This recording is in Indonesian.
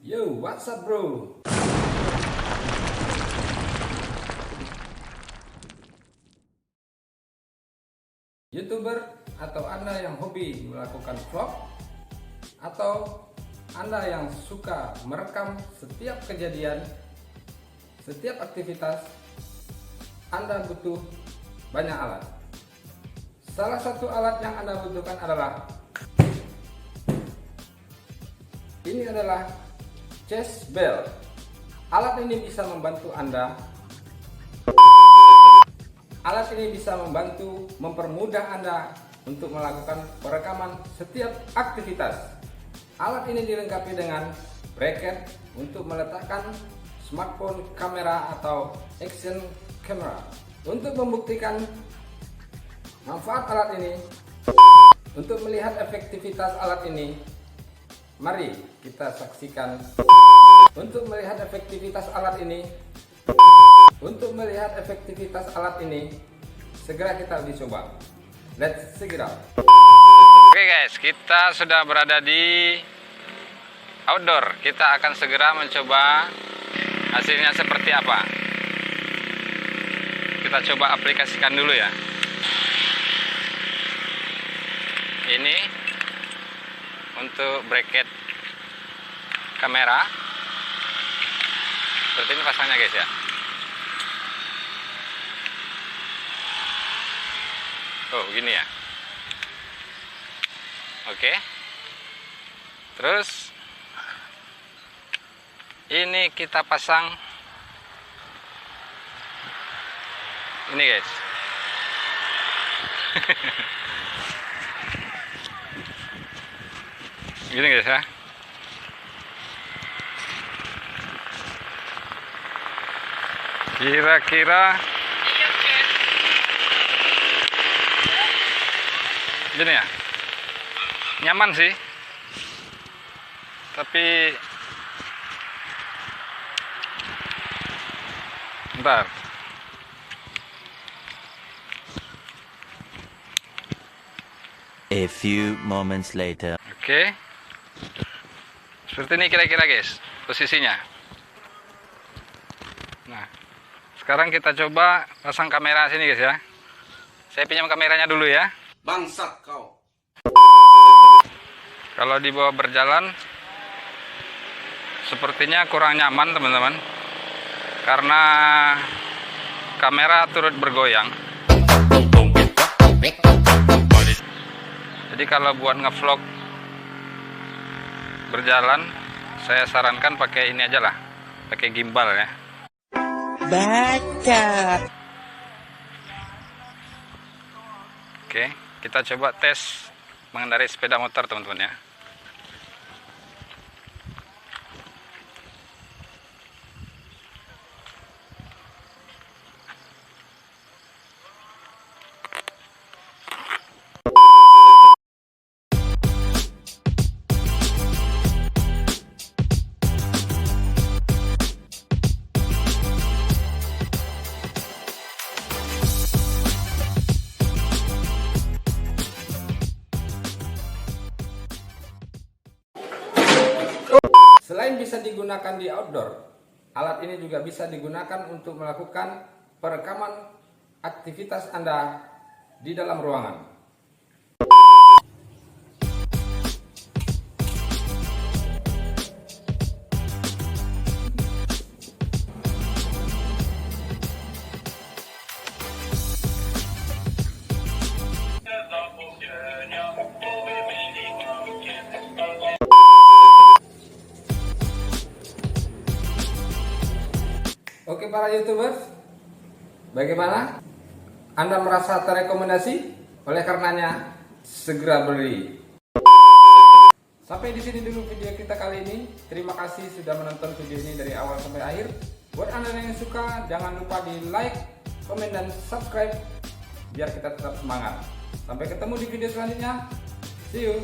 Yo, what's up bro? YouTuber atau Anda yang hobi melakukan vlog, atau Anda yang suka merekam setiap kejadian, setiap aktivitas, Anda butuh banyak alat. Salah satu alat yang Anda butuhkan adalah ini adalah chest belt. Alat ini bisa membantu Anda. Alat ini bisa membantu mempermudah Anda untuk melakukan perekaman setiap aktivitas. Alat ini dilengkapi dengan bracket untuk meletakkan smartphone kamera atau action camera. Untuk membuktikan manfaat alat ini, untuk melihat efektivitas alat ini, mari kita saksikan. Untuk melihat efektivitas alat ini, segera kita uji coba. Let's check it out. Oke guys, kita sudah berada di outdoor. Kita akan segera mencoba hasilnya seperti apa. Kita coba aplikasikan dulu ya. Ini untuk bracket kamera. Seperti ini pasangnya guys ya. Oh begini ya. Oke. Terus ini kita pasang ini guys. Gini guys ya. Kira-kira gini ya, nyaman sih, tapi bentar. A few moments later. Oke, seperti ini kira-kira guys posisinya. Nah, sekarang kita coba pasang kamera sini guys ya. Saya pinjam kameranya dulu ya. Bangsat kau. Kalau dibawa berjalan sepertinya kurang nyaman teman-teman, karena kamera turut bergoyang. Jadi kalau buat ngevlog berjalan, saya sarankan pakai ini aja lah, pakai gimbal ya. Baca. Oke, kita coba tes mengendarai sepeda motor teman-teman ya. Selain bisa digunakan di outdoor, alat ini juga bisa digunakan untuk melakukan perekaman aktivitas Anda di dalam ruangan. Oke para YouTubers, bagaimana? Anda merasa terrekomendasi? Oleh karenanya, segera beli. Sampai di sini dulu video kita kali ini. Terima kasih sudah menonton video ini dari awal sampai akhir. Buat Anda yang suka, jangan lupa di like, komen, dan subscribe biar kita tetap semangat. Sampai ketemu di video selanjutnya. See you.